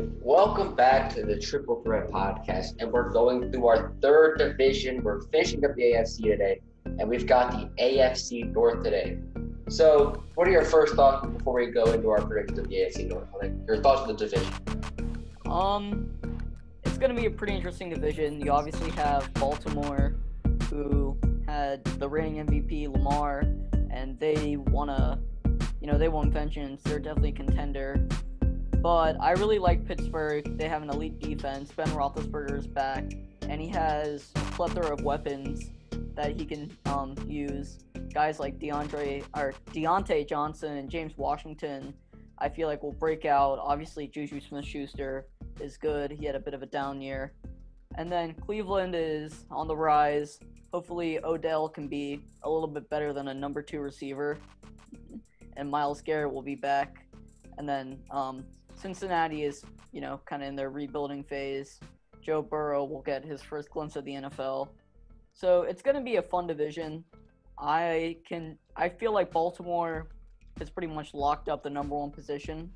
Welcome back to the Triple Threat Podcast, and we're going through our third division. We're finishing up the AFC today, and we've got the AFC North today. So, what are your first thoughts before we go into our predictions of the AFC North? Like your thoughts of the division? It's going to be a pretty interesting division. You obviously have Baltimore, who had the reigning MVP Lamar, and they they want vengeance. They're definitely a contender. But I really like Pittsburgh. They have an elite defense. Ben Roethlisberger is back, and he has a plethora of weapons that he can use. Guys like Deontay Johnson and James Washington, I feel like will break out. Obviously, Juju Smith-Schuster is good. He had a bit of a down year. And then Cleveland is on the rise. Hopefully, Odell can be a little bit better than a number 2 receiver. And Myles Garrett will be back. And then Cincinnati is, kind of in their rebuilding phase. Joe Burrow will get his first glimpse of the NFL. So it's going to be a fun division. I feel like Baltimore has pretty much locked up the number 1 position.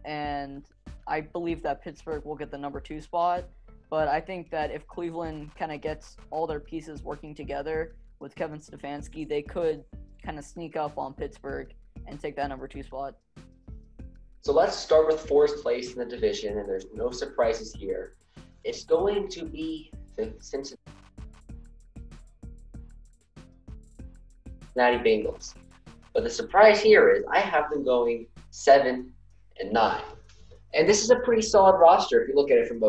And I believe that Pittsburgh will get the number 2 spot. But I think that if Cleveland kind of gets all their pieces working together with Kevin Stefanski, they could kind of sneak up on Pittsburgh and take that number 2 spot. So let's start with fourth place in the division, and there's no surprises here. It's going to be the Cincinnati Bengals. But the surprise here is I have them going 7-9. And this is a pretty solid roster if you look at it from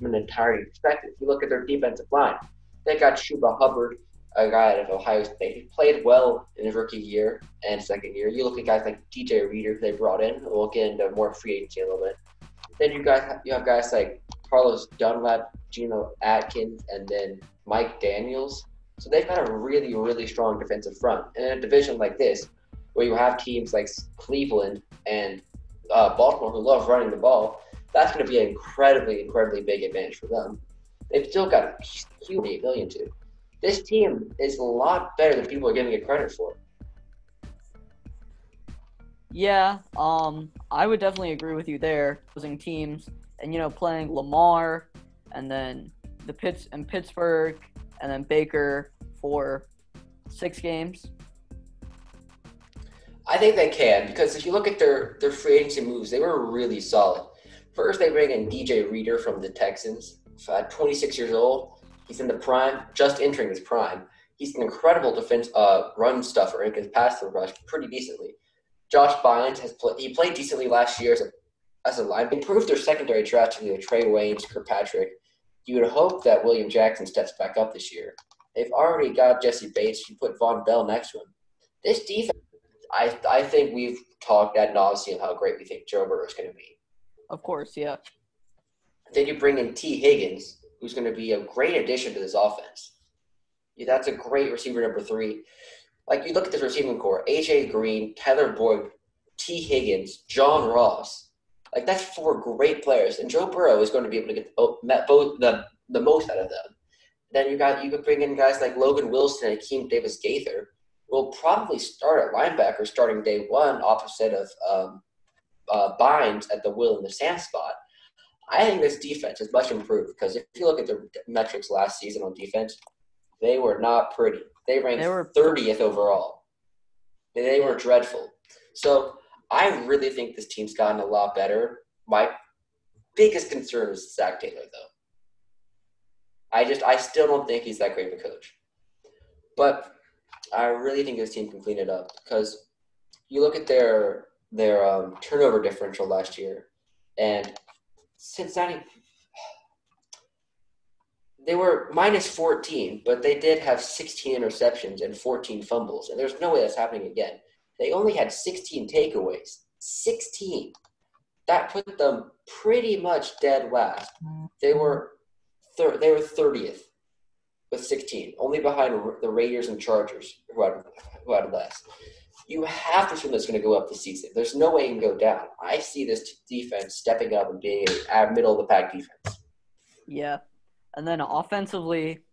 an entirety perspective. If you look at their defensive line, they got Chuba Hubbard, a guy out of Ohio State. He played well in his rookie year and second year. You look at guys like DJ Reader they brought in. We'll get into more free agency a little bit. Then you have guys like Carlos Dunlap, Geno Atkins, and then Mike Daniels. So they've got a really, really strong defensive front. And in a division like this, where you have teams like Cleveland and Baltimore who love running the ball, that's going to be an incredibly, incredibly big advantage for them. They've still got a huge $8 million to. This team is a lot better than people are giving it credit for. Yeah, I would definitely agree with you there. Losing teams and playing Lamar and then Pittsburgh and then Baker for 6 games. I think they can, because if you look at their free agency moves, they were really solid. First, they bring in DJ Reader from the Texans, 26 years old. He's in the prime, just entering his prime. He's an incredible run stuffer and can pass the rush pretty decently. Josh Bynes he played decently last year as a lineman. Improved their secondary draft to Trey Waynes, Kirkpatrick. You would hope that William Jackson steps back up this year. They've already got Jesse Bates. You put Von Bell next to him. This defense, I think we've talked ad nauseum how great we think Joe Burrow is going to be. Of course, yeah. Then you bring in T. Higgins, who's going to be a great addition to this offense. Yeah, that's a great receiver number 3. Like, you look at this receiving core, A.J. Green, Tyler Boyd, T. Higgins, John Ross. Like, that's 4 great players. And Joe Burrow is going to be able to get both the most out of them. Then you could bring in guys like Logan Wilson and Akeem Davis-Gaither, who will probably start at linebacker starting day 1 opposite of Bynes at the Will and the Sam spot. I think this defense is much improved because if you look at the metrics last season on defense, they were not pretty. They ranked 30th overall. They were dreadful. So I really think this team's gotten a lot better. My biggest concern is Zach Taylor, though. I still don't think he's that great of a coach. But I really think this team can clean it up because you look at their turnover differential last year, and Cincinnati, they were minus 14, but they did have 16 interceptions and 14 fumbles, and there's no way that's happening again. They only had 16 takeaways. 16. That put them pretty much dead last. They were 30th with 16, only behind the Raiders and Chargers, who had less. You have to assume that's going to go up this season. There's no way it can go down. I see this defense stepping up and being a middle-of-the-pack defense. Yeah. And then offensively,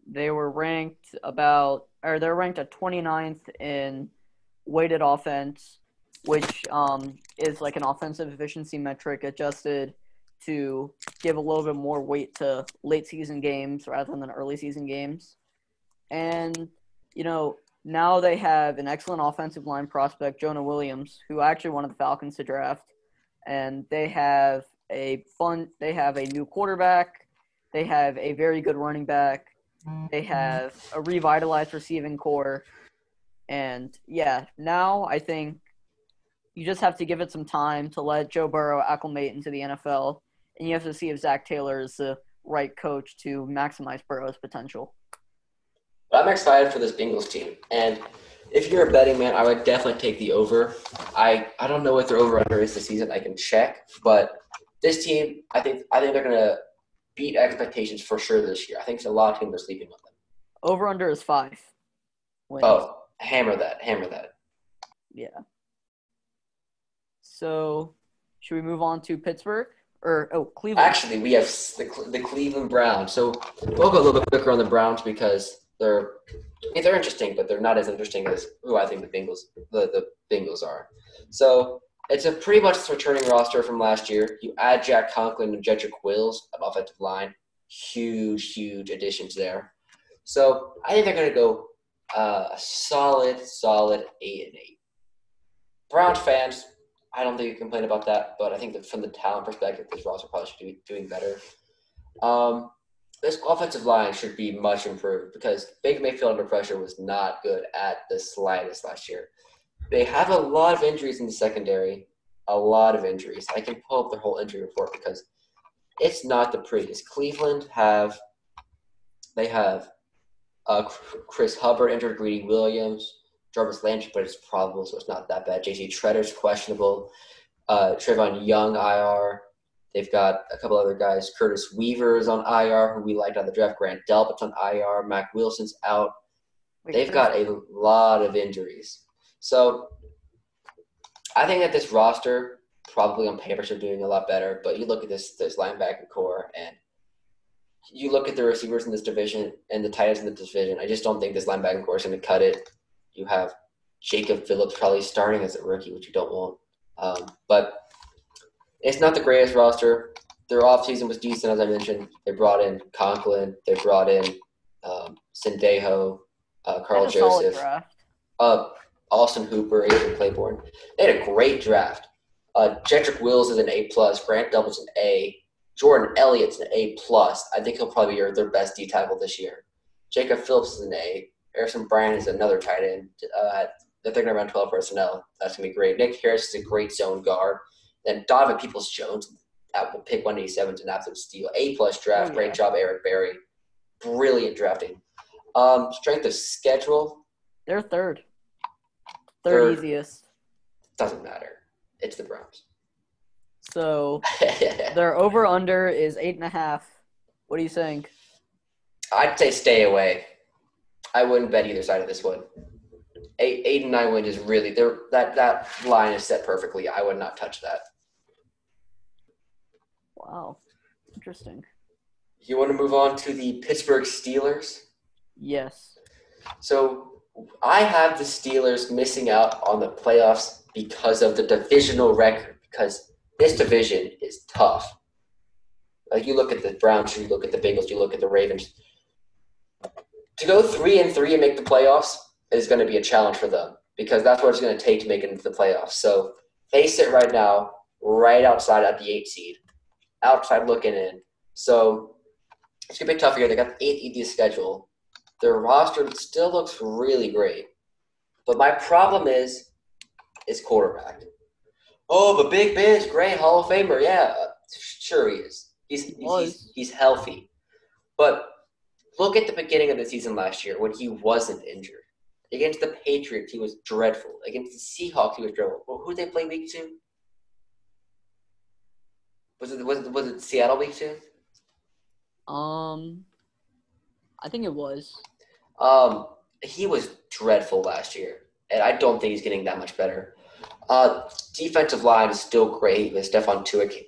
they're ranked at 29th in weighted offense, which is like an offensive efficiency metric adjusted to give a little bit more weight to late season games rather than early season games. And, now they have an excellent offensive line prospect, Jonah Williams, who actually wanted the Falcons to draft. And they have a new quarterback. They have a very good running back. They have a revitalized receiving core. And, now I think you just have to give it some time to let Joe Burrow acclimate into the NFL. And you have to see if Zach Taylor is the right coach to maximize Burrow's potential. But I'm excited for this Bengals team. And if you're a betting man, I would definitely take the over. I don't know what their over-under is this season. I can check. But this team, I think they're going to beat expectations for sure this year. I think a lot of teams are sleeping on them. Over-under is 5 wins. Oh, hammer that. Yeah. So, should we move on to Pittsburgh? Cleveland. Actually, we have the Cleveland Browns. So we'll go a little bit quicker on the Browns because they're interesting, but they're not as interesting as who I think the Bengals are. So it's a pretty much returning roster from last year. You add Jack Conklin and Jedrick Wills on offensive line. Huge additions there. So I think they're going to go a solid 8-8. Browns fans, I don't think you complain about that, but I think that from the talent perspective, this roster probably should be doing better. This offensive line should be much improved because Baker Mayfield under pressure was not good at the slightest last year. They have a lot of injuries in the secondary, a lot of injuries. I can pull up their whole injury report because it's not the prettiest. Cleveland have Chris Hubbard injured, Greedy Williams, Jarvis Landry, but it's probable, so it's not that bad. J.C. Tretter's questionable. Trayvon Young, IR. They've got a couple other guys. Curtis Weaver is on IR, who we liked on the draft. Grant Delpit's on IR. Mac Wilson's out. They've got a lot of injuries. So I think that this roster probably on paper should be doing a lot better, but you look at this linebacking core and you look at the receivers in this division and the tight ends in the division, I just don't think this linebacking core is going to cut it. You have Jacob Phillips probably starting as a rookie, which you don't want. But it's not the greatest roster. Their offseason was decent, as I mentioned. They brought in Conklin. They brought in Sendejo, Carl Joseph, Austin Hooper, Adrian Claiborne. They had a great draft. Jedrick Wills is an A+. Grant Delpit's an A. Jordan Elliott's an A+. I think he'll probably be their best D tackle this year. Jacob Phillips is an A. Harrison Bryant is another tight end. They're thinking around 12 personnel. That's going to be great. Nick Harris is a great zone guard. Then Donovan Peoples-Jones will pick 187 to an absolute steal. A+ draft. Oh, yeah. Great job, Eric Berry. Brilliant drafting. Strength of schedule. They're third. Third easiest. Doesn't matter. It's the Browns. So their over-under is 8.5. What do you think? I'd say stay away. I wouldn't bet either side of this one. 8 and 9 wins is really that line is set perfectly. I would not touch that. Wow, interesting. You want to move on to the Pittsburgh Steelers? Yes. So I have the Steelers missing out on the playoffs because of the divisional record. Because this division is tough. Like you look at the Browns, you look at the Bengals, you look at the Ravens. To go 3-3 and make the playoffs is going to be a challenge for them because that's what it's going to take to make it into the playoffs. So they sit right now right outside at the 8 seed, outside looking in. So it's going to be a tough year. They got the 8th easiest schedule. Their roster still looks really great. But my problem is quarterback. Oh, but Big Ben's great, Hall of Famer. Yeah, sure he is. He's healthy. But look at the beginning of the season last year when he wasn't injured. Against the Patriots, he was dreadful. Against the Seahawks, he was dreadful. Who did they play week 2? Was it Seattle week 2? I think it was. He was dreadful last year, and I don't think he's getting that much better. Defensive line is still great with Stephon Tuitt,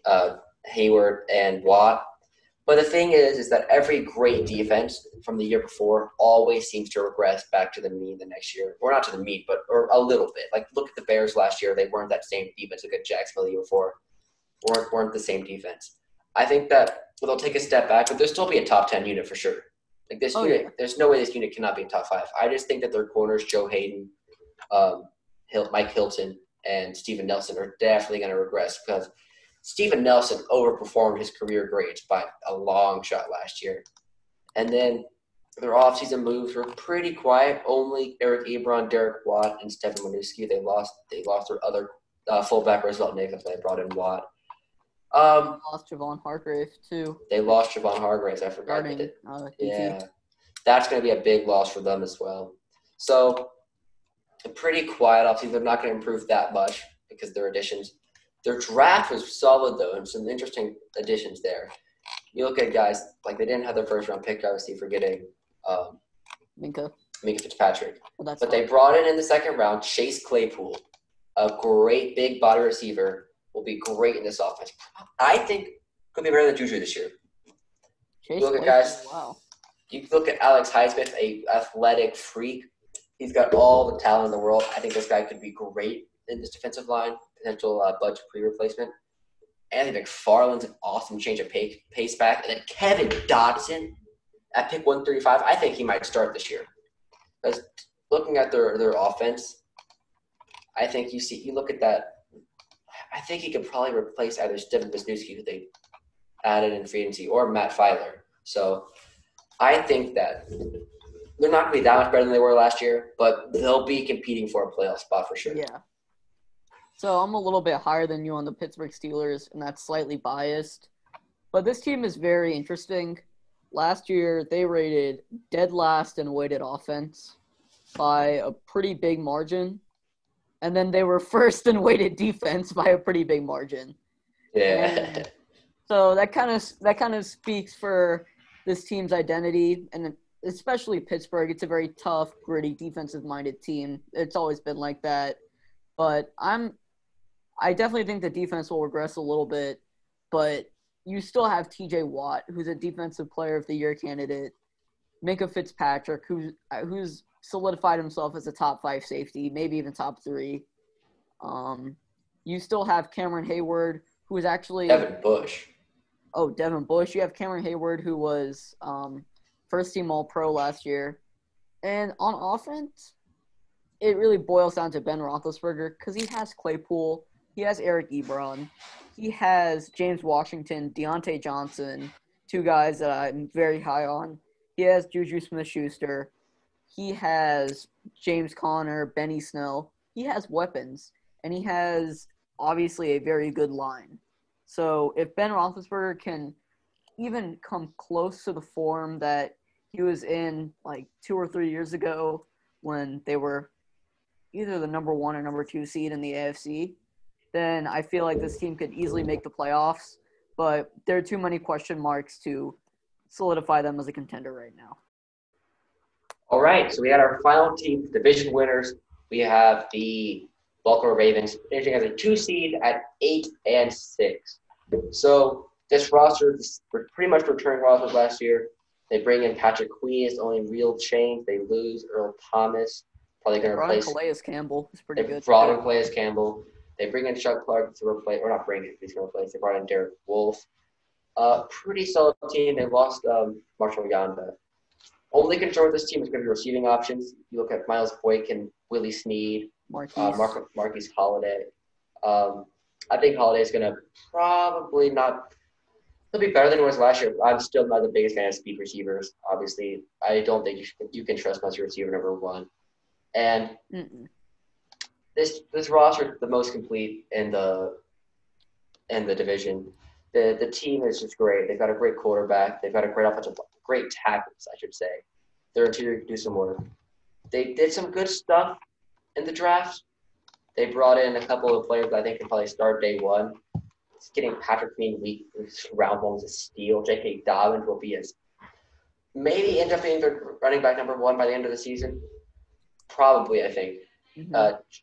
Hayward, and Watt. But the thing is that every great defense from the year before always seems to regress back to the mean the next year. Or not to the mean, but or a little bit. Like, look at the Bears last year. They weren't that same defense. Look at Jacksonville the year before. Weren't the same defense. I think that they'll take a step back, but they'll still be a top 10 unit for sure. Like this unit, Yeah. there's no way this unit cannot be in top 5. I just think that their corners, Joe Hayden, Mike Hilton, and Steven Nelson are definitely going to regress because Steven Nelson overperformed his career grades by a long shot last year. And then their offseason moves were pretty quiet. Only Eric Ebron, Derek Watt, and Stefan Winooski. They lost their other fullback, Roosevelt Nick. That's why they brought in Watt. Lost Javon Hargrave too. They lost Javon Hargrave. I forgot. Starting Yeah, that's going to be a big loss for them as well. So a pretty quiet offseason. They're not going to improve that much because of their additions. Their draft was solid, though, and some interesting additions there. You look at guys, like they didn't have their first-round pick, obviously, for getting Minka Fitzpatrick. Well, but they brought in the second round Chase Claypool, a great big body receiver, will be great in this offense. I think could be better than Juju this year. Chase You look at Claypool, guys. wow. You look at Alex Highsmith, a athletic freak. He's got all the talent in the world. I think this guy could be great in this defensive line, potential Budge pre-replacement. Anthony McFarland's an awesome change of pace back. And then Kevin Dotson at pick 135, I think he might start this year. Because looking at their offense, I think you look at that, I think he could probably replace either Stephen Wisniewski, who they added in free agency, or Matt Filer. So I think that they're not going to be that much better than they were last year, but they'll be competing for a playoff spot for sure. Yeah. So I'm a little bit higher than you on the Pittsburgh Steelers, and that's slightly biased. But this team is very interesting. Last year, they rated dead last in weighted offense by a pretty big margin. And then they were first in weighted defense by a pretty big margin. Yeah. And so that kind of speaks for this team's identity, and especially Pittsburgh. It's a very tough, gritty, defensive-minded team. It's always been like that. But I definitely think the defense will regress a little bit, but you still have T.J. Watt, who's a Defensive Player of the Year candidate, Minka Fitzpatrick, who's solidified himself as a top 5 safety, maybe even top 3. You still have Cameron Hayward, who is actually Devin Bush. Oh, Devin Bush. You have Cameron Hayward, who was first-team All-Pro last year. And on offense, it really boils down to Ben Roethlisberger because he has Claypool. He has Eric Ebron. He has James Washington, Deontay Johnson, 2 guys that I'm very high on. He has Juju Smith-Schuster. He has James Conner, Benny Snell. He has weapons, and he has obviously a very good line. So if Ben Roethlisberger can even come close to the form that he was in like 2 or 3 years ago when they were either the number 1 or number 2 seed in the AFC, then I feel like this team could easily make the playoffs. But there are too many question marks to solidify them as a contender right now. All right, so we had our final team, division winners. We have the Baltimore Ravens finishing as a 2 seed at 8-6. So this roster is pretty much returning rosters last year. They bring in Patrick Queen as the only real change. They lose Earl Thomas. Probably going to replace Calais Campbell. He's pretty good. They brought in Calais Campbell. They bring in Chuck Clark to replace, or not bring in, he's going to replace. They brought in Derek Wolfe. Pretty solid team. They lost Marshall Yanda. Only concern with this team is going to be receiving options. You look at Miles Boykin, Willie Snead, Marquise Holiday. I think Holiday is going to probably not – he'll be better than he was last year. I'm still not the biggest fan of speed receivers. Obviously, I don't think you can trust much receiver number 1. And this roster is the most complete in the division. The team is just great. They've got a great quarterback. They've got a great tackles, I should say. Their interior can do some work. They did some good stuff in the draft. They brought in a couple of players that I think can probably start day 1. It's getting Patrick Queen weak. Round 1 was a steal. J.K. Dobbins will be maybe end up being their running back number 1 by the end of the season. Probably, I think.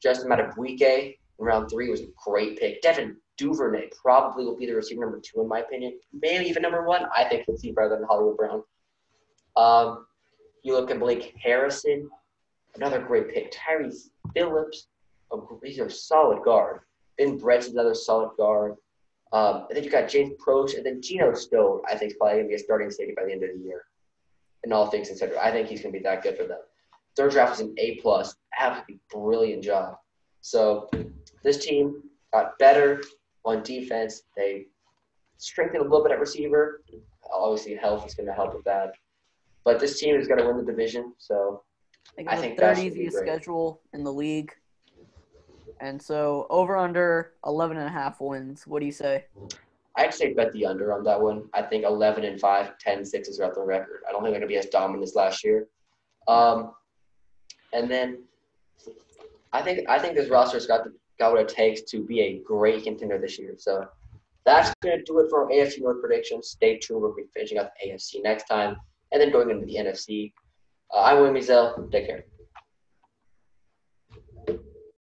Justin Madubuike in round 3 was a great pick. Devin Duvernay probably will be the receiver number 2 in my opinion. Maybe even number 1. I think he'll see better than Hollywood Brown. You look at Blake Harrison, another great pick. Tyrese Phillips, he's a solid guard. Ben Brett's another solid guard. And then you got James Proche, and then Geno Stone, I think, is probably going to be a starting safety by the end of the year. And all things considered, I think he's going to be that good for them. Their draft was an A+, absolutely brilliant job. So this team got better on defense. They strengthened a little bit at receiver. Obviously, health is going to help with that. But this team is going to win the division, so I think the that third should be easiest great. schedule in the league. And so over under 11.5 wins. What do you say? I'd say bet the under on that one. I think 11-5, 10-6 is about the record. I don't think they're going to be as dominant as last year. And then I think this roster's got what it takes to be a great contender this year. So that's going to do it for our AFC North predictions. Stay tuned. We'll be finishing up the AFC next time and then going into the NFC. I'm William Ezel. Take care.